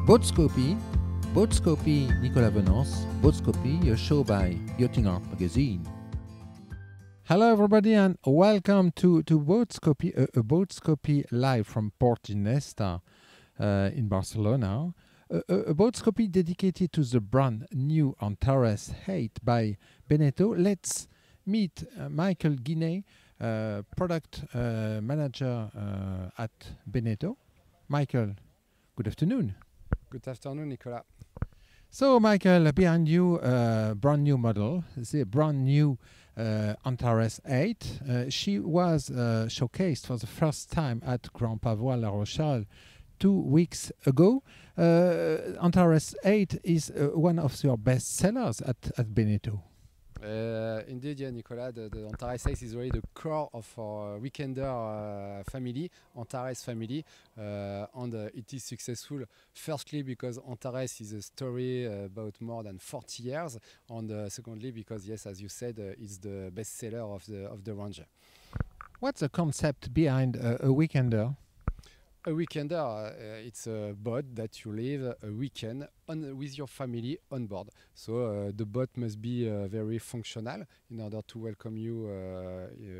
Boatscopy, Boatscopy Nicolas Venance, Boatscopy, a show by Yachting Art Magazine. Hello everybody and welcome to Boatscopy, a Boatscopy live from Port Ginesta in Barcelona. A Boatscopy dedicated to the brand new Antares 8 by Beneteau. Let's meet Michael Guinet, product manager at Beneteau. Michael, good afternoon. Good afternoon, Nicolas. So, Michael, behind you, brand new model, the brand new Antares 8. She was showcased for the first time at Grand Pavois La Rochelle 2 weeks ago. Antares 8 is one of your best sellers at Beneteau. Indeed, yeah, Nicolas, the Antares 8 is really the core of our weekender family, Antares family, and it is successful firstly because Antares is a story about more than 40 years, and secondly because, yes, as you said, it's the best seller of the range. What's the concept behind a weekender? A weekender, it's a boat that you leave a weekend with your family on board. So the boat must be very functional in order to welcome you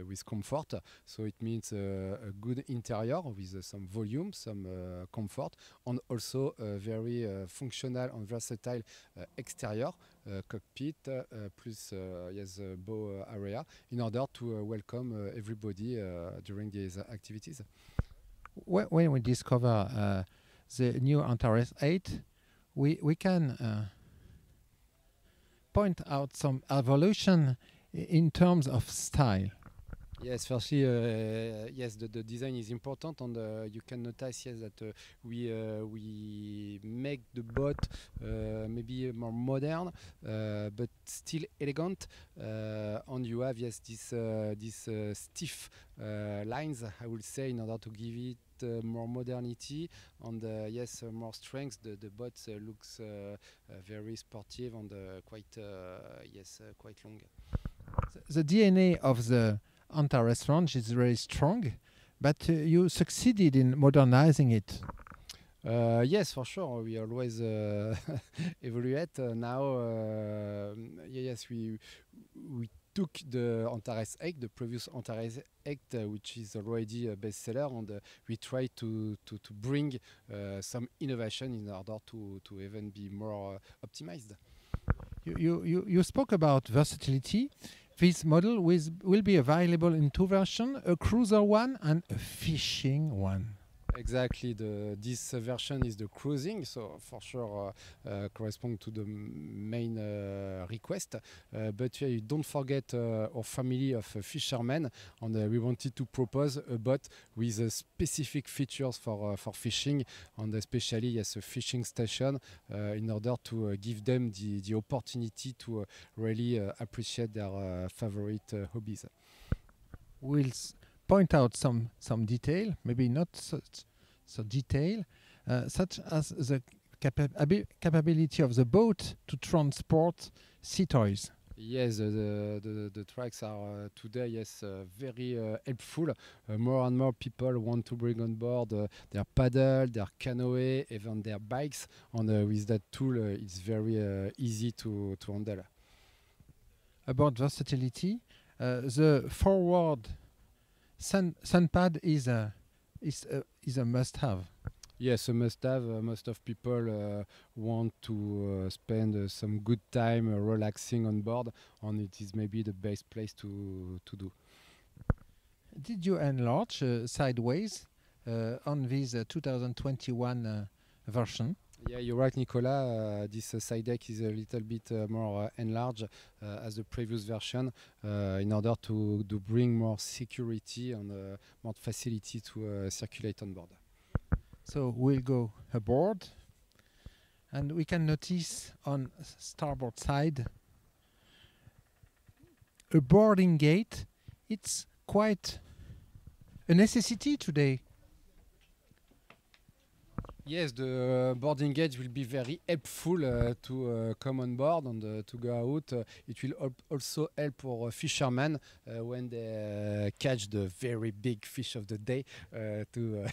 with comfort. So it means a good interior with some volume, some comfort, and also a very functional and versatile exterior, cockpit, plus yes, bow area, in order to welcome everybody during these activities. When we discover the new Antares 8, we can point out some evolution in terms of style. Yes, firstly, yes, the design is important, and you can notice, yes, that we make the boat maybe more modern, but still elegant, and you have, yes, this stiff lines, I will say, in order to give it more modernity and yes, more strength. The boat looks very sportive and quite quite long. The DNA of the Antares range is very strong, but you succeeded in modernizing it. Yes, for sure. We always evaluate. Now, yes, we took the Antares 8, the previous Antares 8, which is already a bestseller, and we try to bring some innovation in order to even be more optimized. You spoke about versatility. This model will be available in two versions, a cruiser one and a fishing one. Exactly, this version is the cruising, so for sure correspond to the main request. But you don't forget our family of fishermen, and we wanted to propose a boat with specific features for fishing, and especially, yes, a fishing station in order to give them the opportunity to really appreciate their favorite hobbies. We'll point out some detail, maybe not so detail, such as the capability of the boat to transport sea toys. Yes, the tracks are today, yes, very helpful. More and more people want to bring on board their paddle, their canoe, even their bikes, and with that tool it's very easy to handle. About versatility, the forward sun pad is a must-have. Yes, a must-have. Most of people want to spend some good time relaxing on board, and it is maybe the best place to do. Did you enlarge sideways on this 2021 version? Yeah, you're right, Nicolas. This side deck is a little bit more enlarged as the previous version in order to bring more security and more facility to circulate on board. So we'll go aboard, and we can notice on starboard side a boarding gate. It's quite a necessity today. Yes, the boarding gate will be very helpful to come on board and to go out. It will also help our fishermen when they catch the very big fish of the day to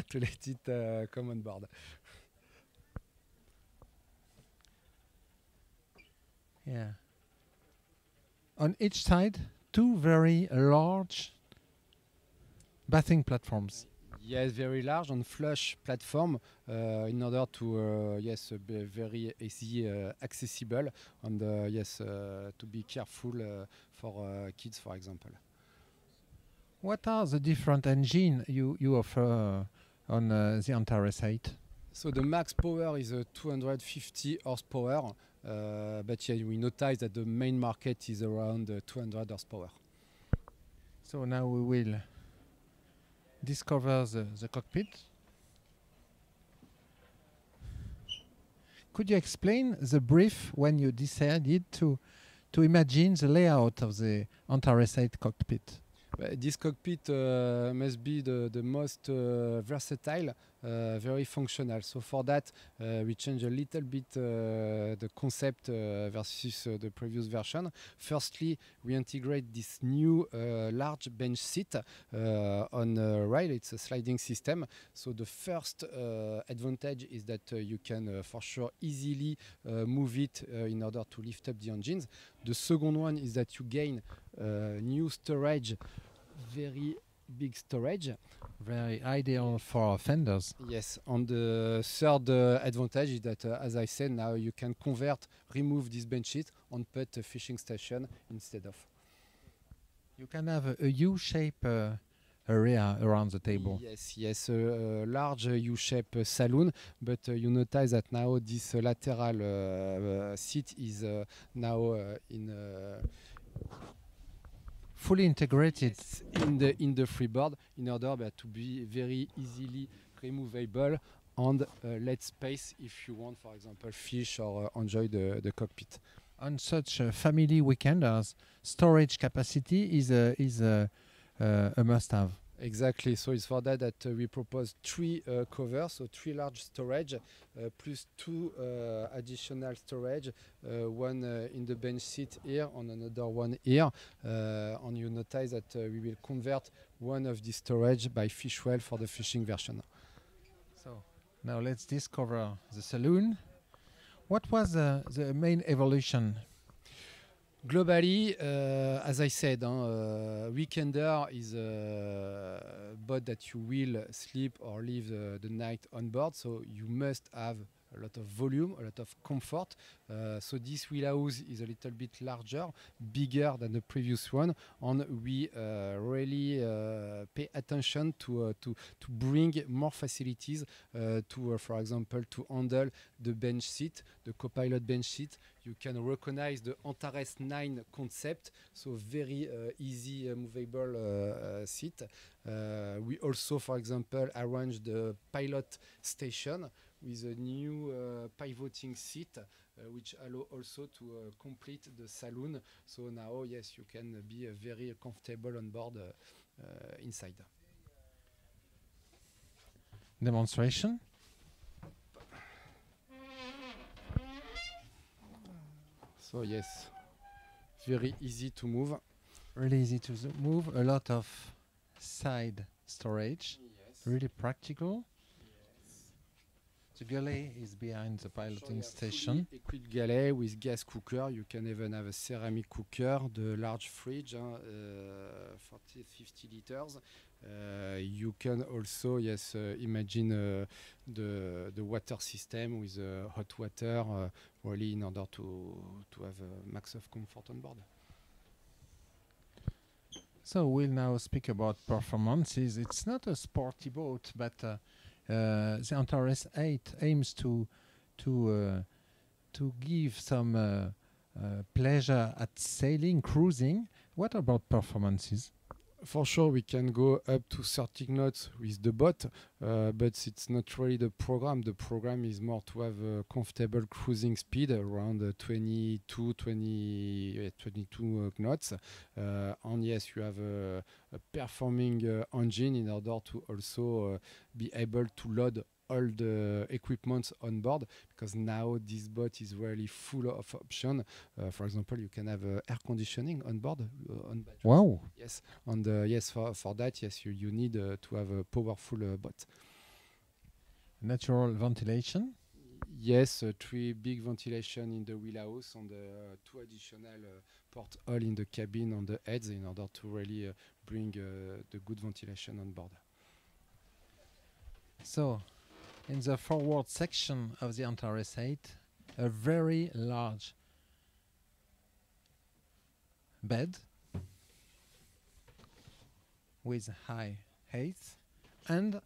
to let it come on board. Yeah. On each side, two very large bathing platforms. Yes, very large and flush platform in order to yes be very easy accessible and yes to be careful for kids, for example. What are the different engines you offer on the Antares 8? So the max power is 250 horsepower, but yeah, we notice that the main market is around 200 horsepower. So now we will discover the cockpit. Could you explain the brief when you decided to imagine the layout of the Antares 8 cockpit? This cockpit must be the most versatile, very functional. So for that, we change a little bit the concept versus the previous version. Firstly, we integrate this new large bench seat on rail. It's a sliding system. So the first advantage is that you can for sure easily move it in order to lift up the engines. The second one is that you gain new storage, very big storage. Very ideal for offenders. Yes, and the third advantage is that, as I said, now you can remove this bench seat and put a fishing station instead of. You can have a U-shape area around the table. Yes, a large U-shaped saloon, but you notice that now this lateral seat is now in fully integrated in the freeboard in order to be very easily removable and let space if you want, for example, fish or enjoy the cockpit. On such family weekenders, storage capacity is a must-have. Exactly. So it's for that we propose 3 covers, so 3 large storage plus 2 additional storage, one in the bench seat here and another one here. And you notice that we will convert one of the storage by fish well for the fishing version. So now let's discover the saloon. What was the main evolution? Globally, as I said, Weekender is a boat that you will sleep or live the night on board, so you must have a lot of volume, a lot of comfort. So this wheelhouse is a little bit larger, bigger than the previous one, and we really pay attention to bring more facilities for example, to handle the bench seat, the co-pilot bench seat. You can recognize the Antares 9 concept, so very easy movable seat. We also, for example, arrange the pilot station with a new pivoting seat, which allow also to complete the saloon. So now, yes, you can be very comfortable on board inside. Demonstration. So yes, very easy to move. Really easy to move. A lot of side storage. Yes. Really practical. Yes. The galley is behind the piloting So station. fully equipped galley with gas cooker. You can even have a ceramic cooker, the large fridge, 40-50 liters. You can also, yes, imagine the water system with hot water, really in order to have a max of comfort on board. So we'll now speak about performances. It's not a sporty boat, but the Antares 8 aims to give some pleasure at sailing, cruising. What about performances? For sure, we can go up to 30 knots with the boat, but it's not really the program. The program is more to have a comfortable cruising speed around 22 knots. And yes, you have a performing engine in order to also be able to load all the equipment on board, because now this boat is really full of options. For example, you can have air conditioning on board. On batteries. Wow! Yes, and yes, for that, yes, you need to have a powerful boat. Natural ventilation. Yes, 3 big ventilation in the wheelhouse and 2 additional porthole in the cabin on the heads in order to really bring the good ventilation on board. So, in the forward section of the Antares 8, a very large bed with high height and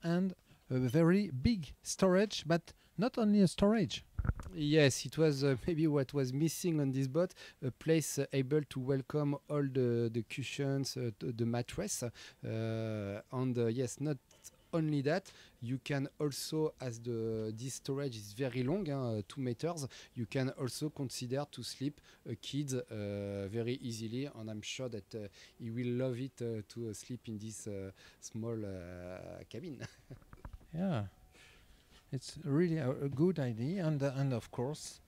a very big storage, but not only a storage. Yes, it was maybe what was missing on this boat, a place able to welcome all the cushions, the mattress, and yes, not only that, you can also, as this storage is very long, 2 meters, you can also consider to sleep a kid very easily, and I'm sure that he will love it to sleep in this small cabin. Yeah, it's really a good idea, and of course,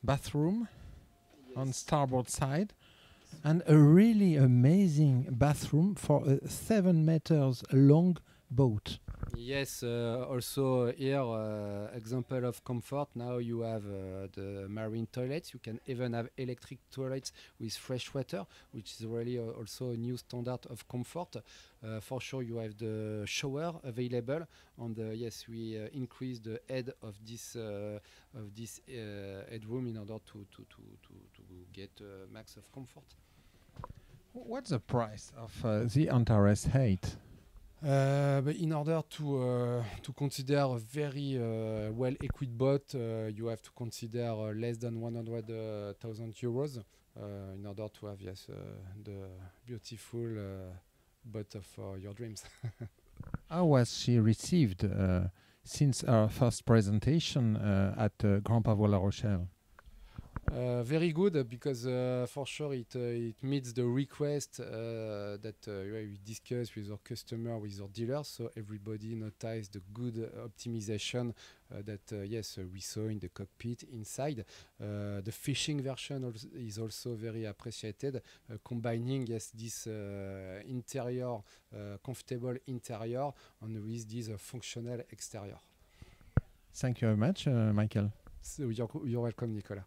bathroom on starboard side, and a really amazing bathroom for a 7 meters long boat. Yes, also here, example of comfort. Now you have the marine toilets. You can even have electric toilets with fresh water, which is really also a new standard of comfort. For sure, you have the shower available, and yes, we increase the head of this headroom in order to get max of comfort. What's the price of the Antares 8? But in order to consider a very well-equipped boat, you have to consider less than 100,000 euros in order to have the beautiful boat of your dreams. How was she received since our first presentation at Grand Pavot La Rochelle? Very good, because for sure it meets the request that we discuss with our customer, with our dealers. So everybody noticed the good optimization that we saw in the cockpit inside. The fishing version is also very appreciated, combining this interior, comfortable interior, and with this functional exterior. Thank you very much, Michael. So you're welcome, Nicolas.